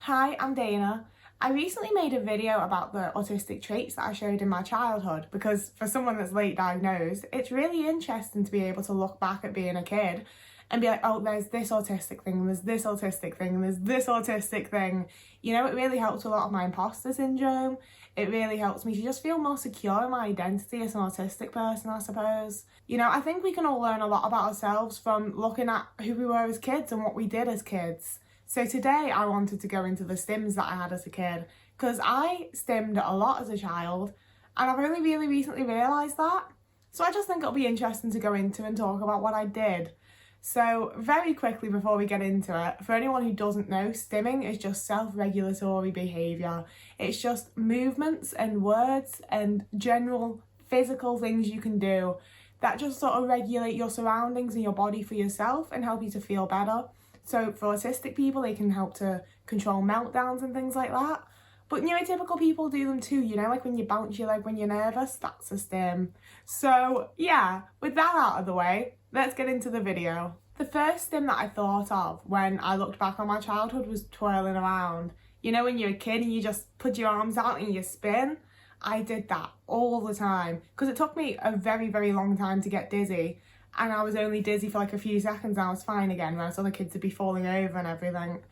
Hi, I'm Dana. I recently made a video about the autistic traits that I showed in my childhood because for someone that's late diagnosed, it's really interesting to be able to look back at being a kid and be like, oh, there's this autistic thing, and there's this autistic thing, and there's this autistic thing. You know, it really helps a lot of my imposter syndrome. It really helps me to just feel more secure in my identity as an autistic person, I suppose. You know, I think we can all learn a lot about ourselves from looking at who we were as kids and what we did as kids. So today I wanted to go into the stims that I had as a kid because I stimmed a lot as a child and I've only really recently realised that. So I just think it'll be interesting to go into and talk about what I did. So very quickly before we get into it, for anyone who doesn't know, stimming is just self-regulatory behaviour. It's just movements and words and general physical things you can do that just sort of regulate your surroundings and your body for yourself and help you to feel better. So for autistic people, they can help to control meltdowns and things like that. But neurotypical people do them too, you know, like when you bounce your leg when you're nervous, that's a stim. So yeah, with that out of the way, let's get into the video. The first stim that I thought of when I looked back on my childhood was twirling around. You know, when you're a kid and you just put your arms out and you spin? I did that all the time because it took me a very, very long time to get dizzy. And I was only dizzy for like a few seconds and I was fine again, whereas other kids would be falling over and everything.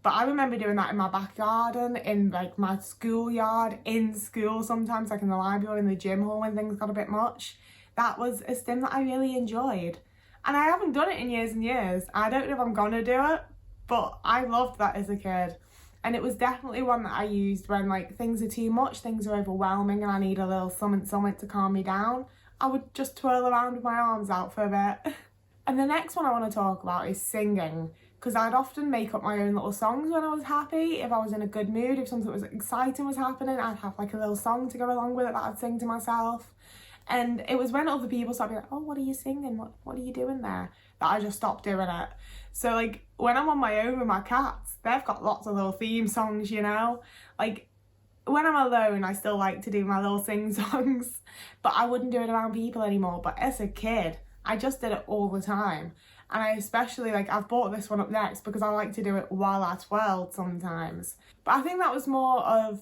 But I remember doing that in my back garden, in like my schoolyard, in school sometimes, like in the library, in the gym hall when things got a bit much. That was a stim that I really enjoyed. And I haven't done it in years and years. I don't know if I'm gonna do it, but I loved that as a kid. And it was definitely one that I used when like things are too much, things are overwhelming and I need a little something to calm me down. I would just twirl around with my arms out for a bit. And the next one I want to talk about is singing, because I'd often make up my own little songs when I was happy, if I was in a good mood, if something was exciting was happening, I'd have like a little song to go along with it that I'd sing to myself. And it was when other people started being like, oh, what are you singing? What are you doing there? That I just stopped doing it. So like when I'm on my own with my cats, they've got lots of little theme songs, you know? Like when I'm alone, I still like to do my little sing songs, but I wouldn't do it around people anymore. But as a kid, I just did it all the time. And I especially, like, I've brought this one up next because I like to do it while I twirled sometimes. But I think that was more of,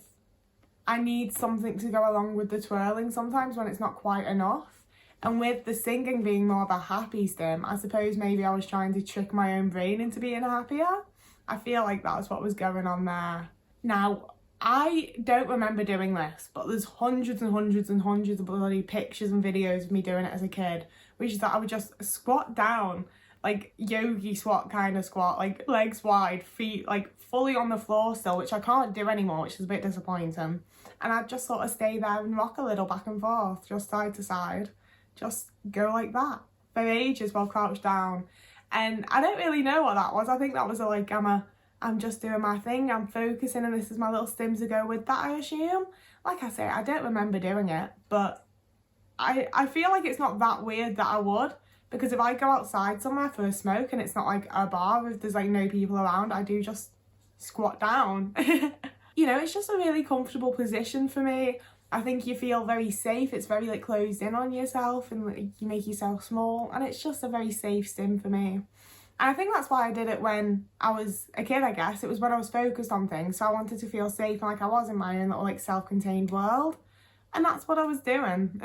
I need something to go along with the twirling sometimes when it's not quite enough. And with the singing being more of a happy stim, I suppose maybe I was trying to trick my own brain into being happier. I feel like that's what was going on there. Now, I don't remember doing this, but there's hundreds and hundreds and hundreds of bloody pictures and videos of me doing it as a kid, which is that I would just squat down, like yogi squat kind of squat, like legs wide, feet like fully on the floor still, which I can't do anymore, which is a bit disappointing. And I'd just sort of stay there and rock a little back and forth, just side to side, just go like that for ages while crouched down. And I don't really know what that was. I think that was I'm just doing my thing, I'm focusing, and this is my little stims to go with that, I assume. Like I say, I don't remember doing it, but I feel like it's not that weird that I would, because if I go outside somewhere for a smoke and it's not like a bar, if there's like no people around, I do just squat down. You know, it's just a really comfortable position for me. I think you feel very safe, it's very like closed in on yourself and like, you make yourself small, and it's just a very safe stim for me. And I think that's why I did it when I was a kid, I guess. It was when I was focused on things, so I wanted to feel safe and like I was in my own little like self-contained world. And that's what I was doing.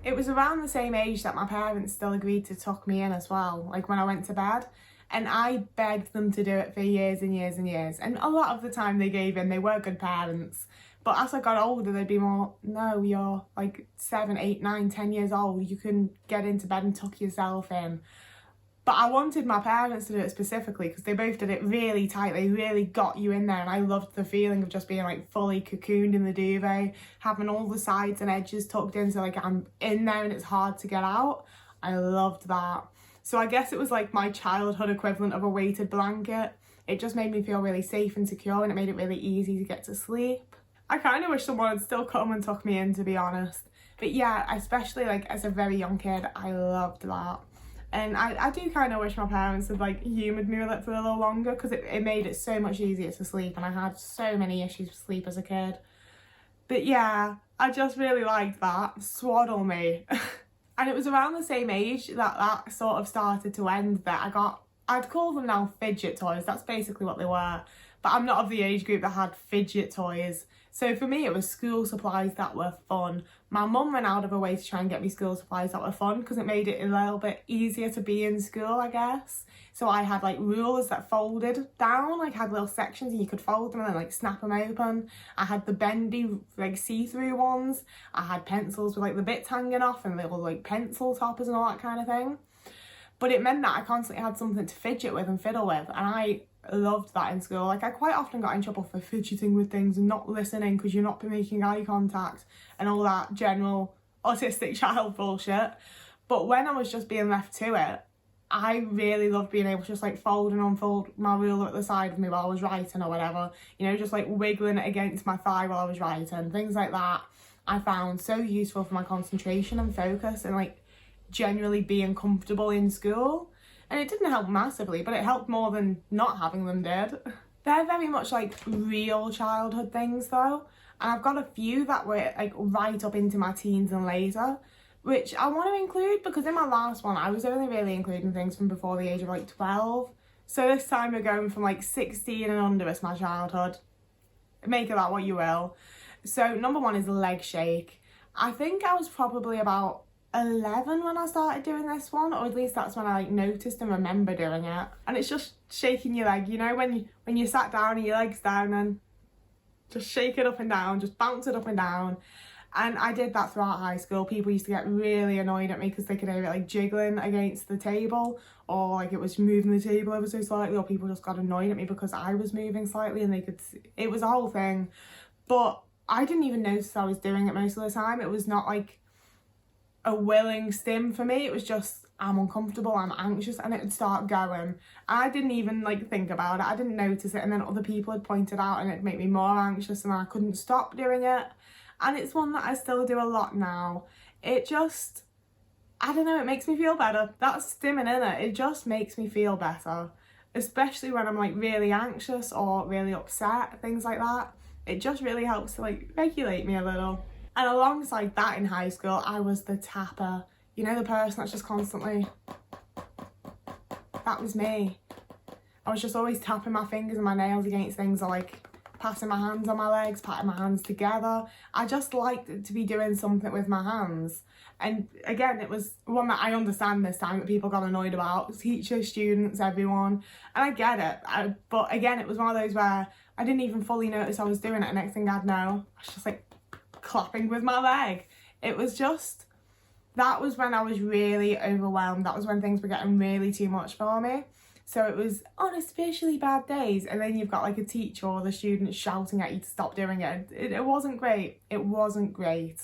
It was around the same age that my parents still agreed to tuck me in as well, like when I went to bed. And I begged them to do it for years and years and years. And a lot of the time they gave in, they were good parents. But as I got older, they'd be more, no, you're like 7, 8, 9, 10 years old. You can get into bed and tuck yourself in. But I wanted my parents to do it specifically because they both did it really tight. They really got you in there, and I loved the feeling of just being like fully cocooned in the duvet, having all the sides and edges tucked in so like I'm in there and it's hard to get out. I loved that. So I guess it was like my childhood equivalent of a weighted blanket. It just made me feel really safe and secure, and it made it really easy to get to sleep. I kind of wish someone had still come and tuck me in, to be honest. But yeah, especially like as a very young kid, I loved that. And I do kind of wish my parents had like humoured me with it for a little longer, because it made it so much easier to sleep, and I had so many issues with sleep as a kid. But yeah, I just really liked that. Swaddle me. And it was around the same age that sort of started to end, that I'd call them now Fidget Toys, that's basically what they were. but I'm not of the age group that had fidget toys. So for me, it was school supplies that were fun. My mum went out of her way to try and get me school supplies that were fun because it made it a little bit easier to be in school, I guess. So I had like rulers that folded down, like had little sections and you could fold them and then like snap them open. I had the bendy like see-through ones. I had pencils with like the bits hanging off and little like pencil toppers and all that kind of thing. But it meant that I constantly had something to fidget with and fiddle with, and I loved that in school. Like I quite often got in trouble for fidgeting with things and not listening because you're not making eye contact and all that general autistic child bullshit. But when I was just being left to it, I really loved being able to just like fold and unfold my ruler at the side of me while I was writing or whatever, you know, just like wiggling it against my thigh while I was writing, things like that. I found so useful for my concentration and focus and like generally being comfortable in school. And it didn't help massively, but it helped more than not having them did. They're very much like real childhood things though, and I've got a few that were like right up into my teens and later, which I want to include because in my last one I was only really including things from before the age of like 12. So this time we're going from like 16 and under as my childhood. Make of that what you will. So number one is leg shake. I think I was probably about 11 when I started doing this one, or at least that's when I like noticed and remember doing it. And it's just shaking your leg, you know, when you sat down and your leg's down and just shake it up and down, just bounce it up and down. And I did that throughout high school. People used to get really annoyed at me because they could hear it like jiggling against the table, or like it was moving the table ever so slightly, or people just got annoyed at me because I was moving slightly and they could see. It was a whole thing. But I didn't even notice I was doing it most of the time. It was not like a willing stim for me. It was just I'm uncomfortable, I'm anxious, and it would start going. I didn't even like think about it. I didn't notice it, and then other people had pointed out and it'd make me more anxious and I couldn't stop doing it. And it's one that I still do a lot now. It just, I don't know, it makes me feel better. That's stimming in it. It just makes me feel better, especially when I'm like really anxious or really upset, things like that. It just really helps to like regulate me a little. And alongside that in high school, I was the tapper. You know, the person that's just constantly, that was me. I was just always tapping my fingers and my nails against things, or like passing my hands on my legs, patting my hands together. I just liked to be doing something with my hands. And again, it was one that I understand this time that people got annoyed about. Teachers, students, everyone. And I get it. But again, it was one of those where I didn't even fully notice I was doing it. And next thing I'd know, I was just like clapping with my leg. It was just, that was when I was really overwhelmed. That was when things were getting really too much for me. So it was on especially bad days, and then you've got like a teacher or the student shouting at you to stop doing it. It wasn't great. It wasn't great.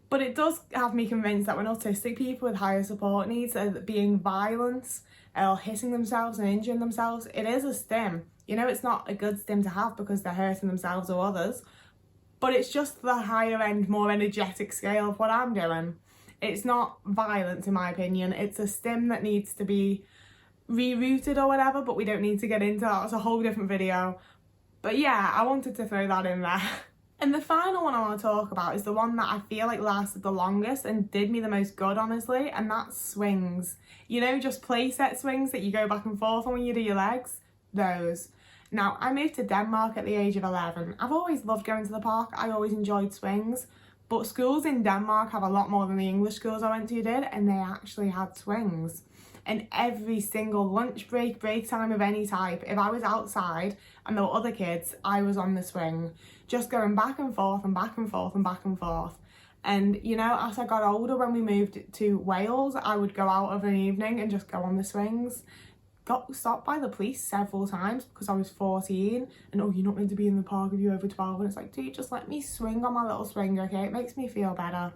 But it does have me convinced that when autistic people with higher support needs are being violent or hitting themselves and injuring themselves, it is a stim. You know, it's not a good stim to have because they're hurting themselves or others, but it's just the higher end, more energetic scale of what I'm doing. It's not violence in my opinion. It's a stim that needs to be rerouted or whatever, but we don't need to get into that. It's a whole different video. But yeah, I wanted to throw that in there. And the final one I want to talk about is the one that I feel like lasted the longest and did me the most good, honestly, and that's swings. You know, just playset swings that you go back and forth on when you do your legs. Those. Now, I moved to Denmark at the age of 11. I've always loved going to the park. I always enjoyed swings. But schools in Denmark have a lot more than the English schools I went to did, and they actually had swings. And every single lunch break, break time of any type, if I was outside and there were other kids, I was on the swing, just going back and forth and back and forth and back and forth. And, you know, as I got older, when we moved to Wales, I would go out of an evening and just go on the swings. Got stopped by the police several times because I was 14 and, oh, you're not meant to be in the park if you're over 12. And it's like, dude, just let me swing on my little swing, okay? It makes me feel better.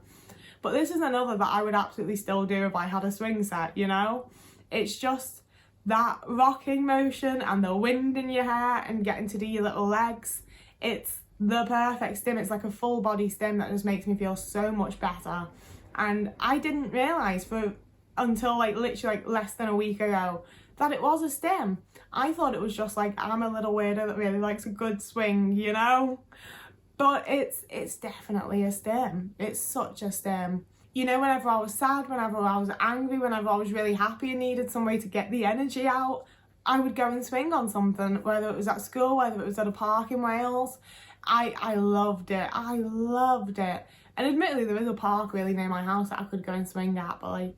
But this is another that I would absolutely still do if I had a swing set, you know? It's just that rocking motion and the wind in your hair and getting to do your little legs. It's the perfect stim. It's like a full body stim that just makes me feel so much better. And I didn't realise until like literally like less than a week ago that it was a stim. I thought it was just like, I'm a little weirdo that really likes a good swing, you know? But it's definitely a stim. It's such a stim. You know, whenever I was sad, whenever I was angry, whenever I was really happy and needed some way to get the energy out, I would go and swing on something, whether it was at school, whether it was at a park in Wales. I loved it. I loved it. And admittedly, there is a park really near my house that I could go and swing at, but like,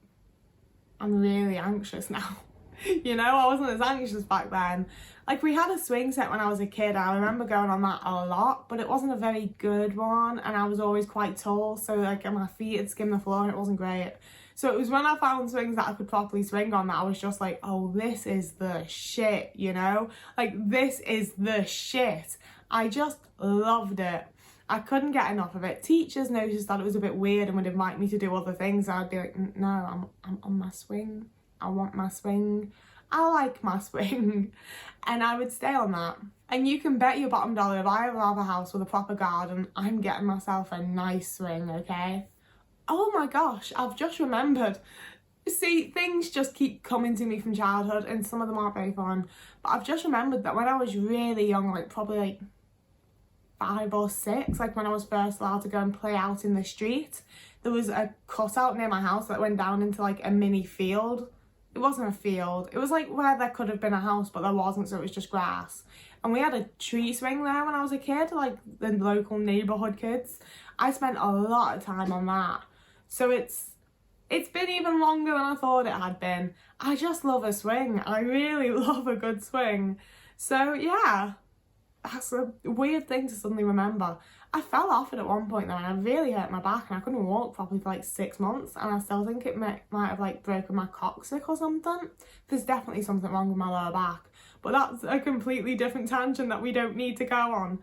I'm really anxious now. You know, I wasn't as anxious back then. Like, we had a swing set when I was a kid. I remember going on that a lot, but it wasn't a very good one, and I was always quite tall, so like my feet had skimmed the floor and it wasn't great. So it was when I found swings that I could properly swing on that I was just like, oh, this is the shit, you know? Like, this is the shit. I just loved it. I couldn't get enough of it. Teachers noticed that it was a bit weird and would invite me to do other things, and I'd be like, no, I'm on my swing. I want my swing. I like my swing. And I would stay on that. And you can bet your bottom dollar, if I ever have a house with a proper garden, I'm getting myself a nice swing, okay? Oh my gosh, I've just remembered. See, things just keep coming to me from childhood, and some of them aren't very fun. But I've just remembered that when I was really young, like probably like 5 or 6, like when I was first allowed to go and play out in the street, there was a cutout near my house that went down into like a mini field. It wasn't a field, it was like where there could have been a house, but there wasn't, so it was just grass. And we had a tree swing there when I was a kid, like the local neighbourhood kids. I spent a lot of time on that. So it's been even longer than I thought it had been. I just love a swing. I really love a good swing. So yeah, that's a weird thing to suddenly remember. I fell off it at one point though, and I really hurt my back, and I couldn't walk properly for like 6 months, and I still think it might have like broken my coccyx or something. There's definitely something wrong with my lower back, but that's a completely different tangent that we don't need to go on.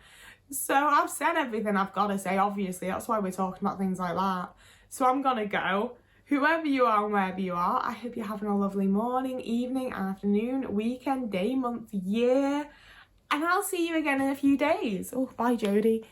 So I've said everything I've got to say, obviously, that's why we're talking about things like that. So I'm gonna go. Whoever you are and wherever you are, I hope you're having a lovely morning, evening, afternoon, weekend, day, month, year, and I'll see you again in a few days. Oh, bye Jodie.